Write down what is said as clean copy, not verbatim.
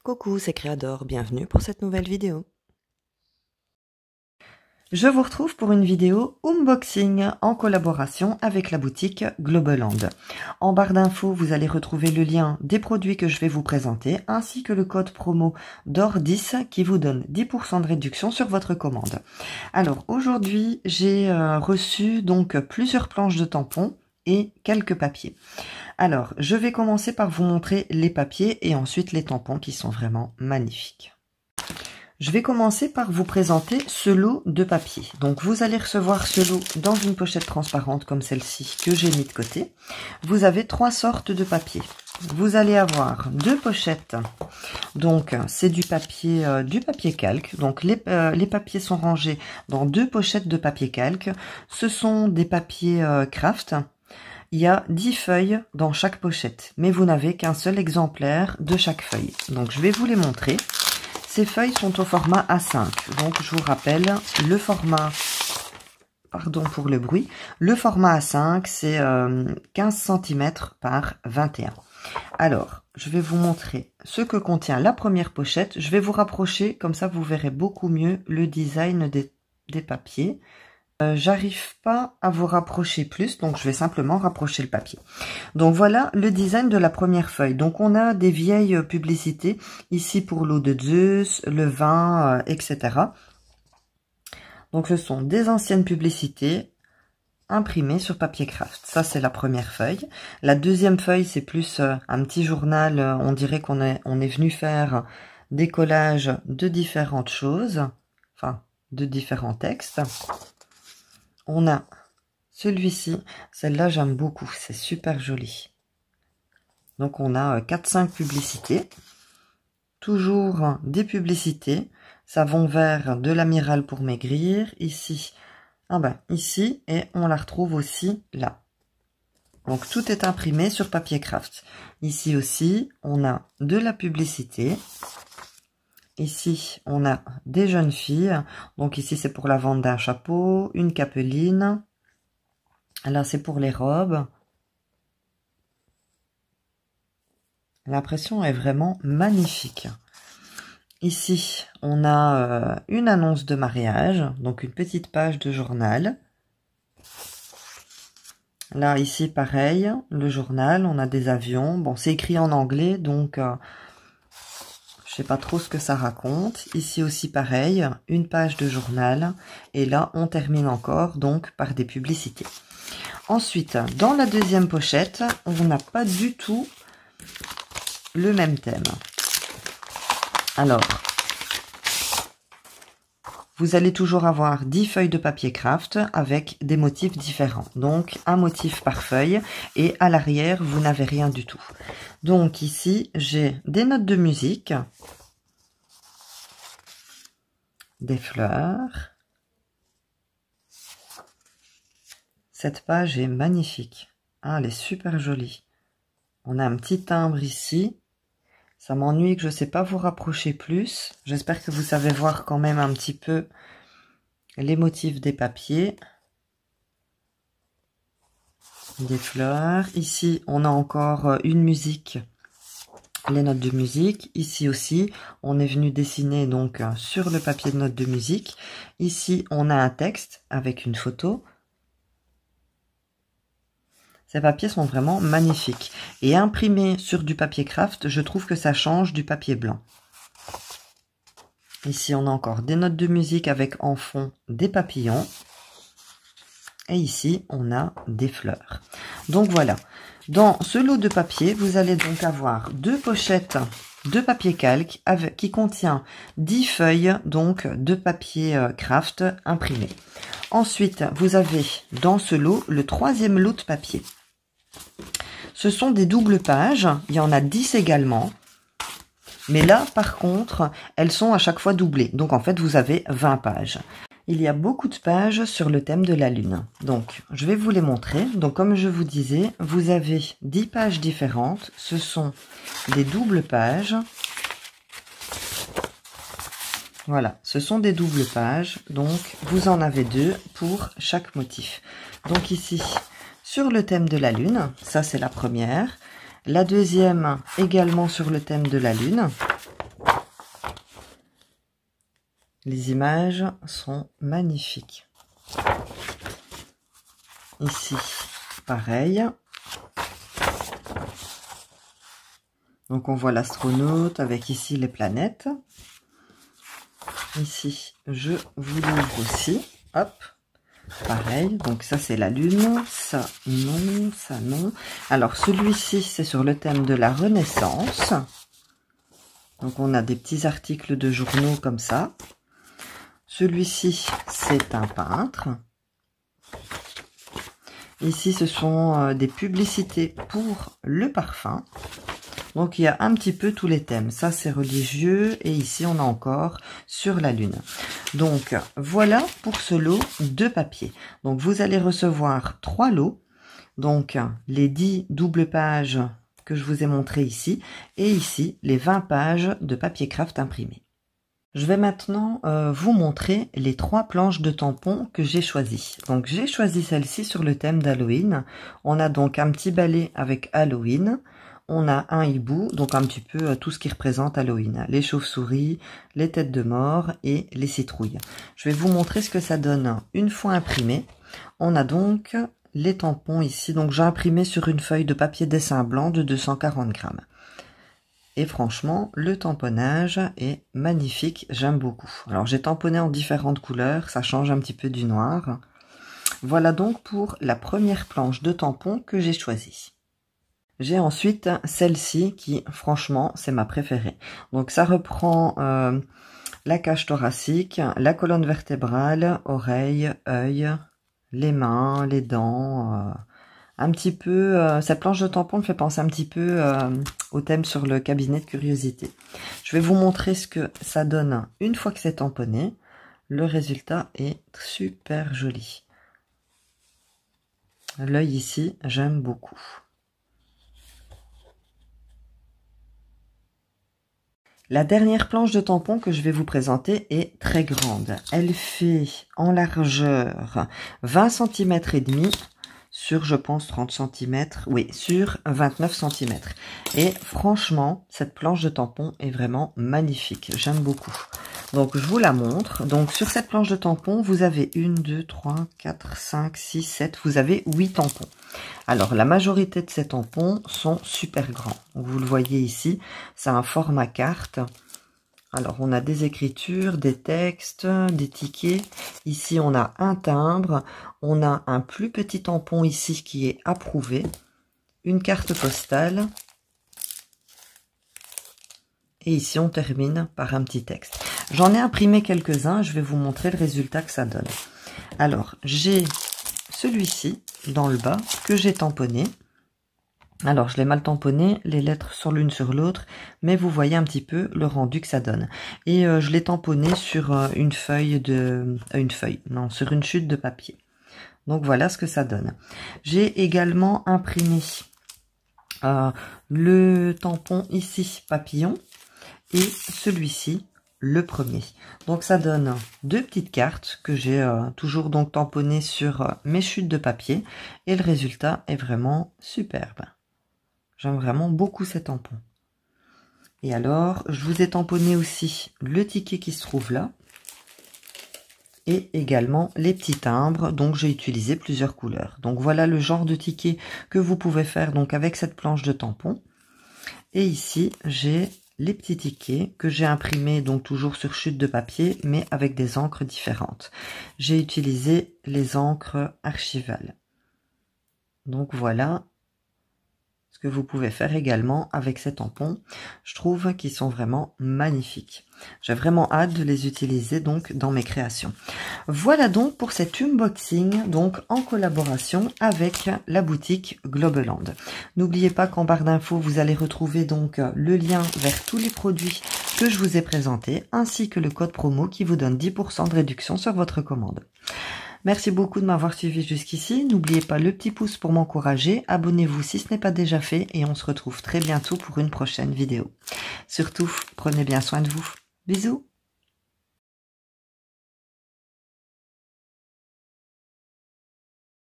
Coucou, c'est Créador, bienvenue pour cette nouvelle vidéo. Je vous retrouve pour une vidéo unboxing en collaboration avec la boutique Globaland. En barre d'infos, vous allez retrouver le lien des produits que je vais vous présenter ainsi que le code promo DOR10 qui vous donne 10% de réduction sur votre commande. Alors aujourd'hui, j'ai reçu donc plusieurs planches de tampons et quelques papiers. Alors, je vais commencer par vous montrer les papiers et ensuite les tampons qui sont vraiment magnifiques. Je vais commencer par vous présenter ce lot de papier. Donc, vous allez recevoir ce lot dans une pochette transparente comme celle-ci que j'ai mis de côté. Vous avez 3 sortes de papier. Vous allez avoir 2 pochettes. Donc, c'est du papier calque. Donc, les papiers sont rangés dans 2 pochettes de papier calque. Ce sont des papiers craft. Il y a 10 feuilles dans chaque pochette, mais vous n'avez qu'un seul exemplaire de chaque feuille. Donc, je vais vous les montrer. Ces feuilles sont au format A5. Donc, je vous rappelle, le format, pardon pour le bruit, le format A5, c'est 15 cm par 21. Alors, je vais vous montrer ce que contient la première pochette. Je vais vous rapprocher, comme ça vous verrez beaucoup mieux le design des papiers. J'arrive pas à vous rapprocher plus, donc je vais simplement rapprocher le papier. Donc voilà le design de la première feuille. Donc on a des vieilles publicités, ici pour l'eau de Zeus, le vin, etc. Donc ce sont des anciennes publicités imprimées sur papier craft. Ça c'est la première feuille. La deuxième feuille c'est plus un petit journal, on dirait qu'on est venu faire des collages de différentes choses, enfin de différents textes. On a celui-ci, celle-là j'aime beaucoup, c'est super joli. Donc on a 4-5 publicités, toujours des publicités, savon vert de l'Amiral pour maigrir, ici, ici, et on la retrouve aussi là. Donc tout est imprimé sur papier craft. Ici aussi, on a de la publicité. Ici, on a des jeunes filles. Donc ici, c'est pour la vente d'un chapeau, une capeline. Là, c'est pour les robes. L'impression est vraiment magnifique. Ici, on a une annonce de mariage. Donc une petite page de journal. Là, ici, pareil, le journal. On a des avions. Bon, c'est écrit en anglais, donc... je sais pas trop ce que ça raconte. Ici aussi pareil, une page de journal. Et là, on termine encore donc par des publicités. Ensuite, dans la deuxième pochette, on n'a pas du tout le même thème. Alors, vous allez toujours avoir 10 feuilles de papier craft avec des motifs différents. Donc, un motif par feuille et à l'arrière, vous n'avez rien du tout. Donc ici, j'ai des notes de musique, des fleurs. Cette page est magnifique. Ah, elle est super jolie. On a un petit timbre ici. Ça m'ennuie que je ne sais pas vous rapprocher plus. J'espère que vous savez voir quand même un petit peu les motifs des papiers. Des fleurs. Ici, on a encore une musique, les notes de musique. Ici aussi, on est venu dessiner donc sur le papier de notes de musique. Ici, on a un texte avec une photo. Ces papiers sont vraiment magnifiques. Et imprimés sur du papier craft, je trouve que ça change du papier blanc. Ici, on a encore des notes de musique avec en fond des papillons. Et ici, on a des fleurs. Donc voilà, dans ce lot de papier, vous allez donc avoir 2 pochettes de papier calque qui contient 10 feuilles donc de papier craft imprimé. Ensuite, vous avez dans ce lot le 3e lot de papier. Ce sont des doubles pages, il y en a 10 également. Mais là, par contre, elles sont à chaque fois doublées. Donc en fait, vous avez 20 pages. Il y a beaucoup de pages sur le thème de la Lune. Donc, je vais vous les montrer. Donc, comme je vous disais, vous avez 10 pages différentes. Ce sont des doubles pages. Voilà, ce sont des doubles pages. Donc, vous en avez 2 pour chaque motif. Donc ici, sur le thème de la Lune, ça c'est la première. La deuxième, également sur le thème de la Lune. Les images sont magnifiques. Ici, pareil. Donc on voit l'astronaute avec ici les planètes. Ici, je vous l'ouvre aussi. Hop, pareil. Donc ça c'est la Lune. Ça non, ça non. Alors celui-ci c'est sur le thème de la Renaissance. Donc on a des petits articles de journaux comme ça. Celui-ci c'est un peintre. Ici ce sont des publicités pour le parfum. Donc il y a un petit peu tous les thèmes. Ça c'est religieux et ici on a encore sur la Lune. Donc voilà pour ce lot de papier. Donc vous allez recevoir 3 lots. Donc les 10 doubles pages que je vous ai montré ici et ici les 20 pages de papier craft imprimé. Je vais maintenant vous montrer les 3 planches de tampons que j'ai choisies. Donc j'ai choisi celle-ci sur le thème d'Halloween. On a donc un petit balai avec Halloween. On a un hibou, donc un petit peu tout ce qui représente Halloween. Les chauves-souris, les têtes de mort et les citrouilles. Je vais vous montrer ce que ça donne une fois imprimé. On a donc les tampons ici. Donc j'ai imprimé sur une feuille de papier dessin blanc de 240 grammes. Et franchement, le tamponnage est magnifique, j'aime beaucoup. Alors j'ai tamponné en différentes couleurs, ça change un petit peu du noir. Voilà donc pour la première planche de tampon que j'ai choisie. J'ai ensuite celle-ci qui, franchement, c'est ma préférée. Donc ça reprend la cage thoracique, la colonne vertébrale, oreilles, œil, les mains, les dents... un petit peu, cette planche de tampon me fait penser un petit peu au thème sur le cabinet de curiosité. Je vais vous montrer ce que ça donne une fois que c'est tamponné. Le résultat est super joli. L'œil ici, j'aime beaucoup. La dernière planche de tampon que je vais vous présenter est très grande. Elle fait en largeur 20 cm et demi. Sur, je pense, 30 cm, oui, sur 29 cm. Et franchement, cette planche de tampon est vraiment magnifique. J'aime beaucoup. Donc, je vous la montre. Donc, sur cette planche de tampon, vous avez 1, 2, 3, 4, 5, 6, 7. Vous avez 8 tampons. Alors, la majorité de ces tampons sont super grands. Donc, vous le voyez ici, c'est un format carte. Alors, on a des écritures, des textes, des tickets. Ici, on a un timbre. On a un plus petit tampon ici qui est approuvé. Une carte postale. Et ici, on termine par un petit texte. J'en ai imprimé quelques-uns. Je vais vous montrer le résultat que ça donne. Alors, j'ai celui-ci dans le bas que j'ai tamponné. Alors, je l'ai mal tamponné, les lettres sont l'une sur l'autre, mais vous voyez un petit peu le rendu que ça donne. Et je l'ai tamponné sur une feuille sur une chute de papier. Donc, voilà ce que ça donne. J'ai également imprimé le tampon ici, papillon, et celui-ci, le premier. Donc, ça donne 2 petites cartes que j'ai toujours donc tamponnées sur mes chutes de papier, et le résultat est vraiment superbe. J'aime vraiment beaucoup ces tampons. Et alors, je vous ai tamponné aussi le ticket qui se trouve là. Et également les petits timbres. Donc, j'ai utilisé plusieurs couleurs. Donc, voilà le genre de ticket que vous pouvez faire donc avec cette planche de tampon. Et ici, j'ai les petits tickets que j'ai imprimés donc toujours sur chute de papier, mais avec des encres différentes. J'ai utilisé les encres archivales. Donc, voilà ce que vous pouvez faire également avec ces tampons. Je trouve qu'ils sont vraiment magnifiques. J'ai vraiment hâte de les utiliser donc dans mes créations. Voilà donc pour cet unboxing donc en collaboration avec la boutique Globeland. N'oubliez pas qu'en barre d'infos vous allez retrouver donc le lien vers tous les produits que je vous ai présentés ainsi que le code promo qui vous donne 10% de réduction sur votre commande. Merci beaucoup de m'avoir suivi jusqu'ici. N'oubliez pas le petit pouce pour m'encourager. Abonnez-vous si ce n'est pas déjà fait et on se retrouve très bientôt pour une prochaine vidéo. Surtout, prenez bien soin de vous. Bisous!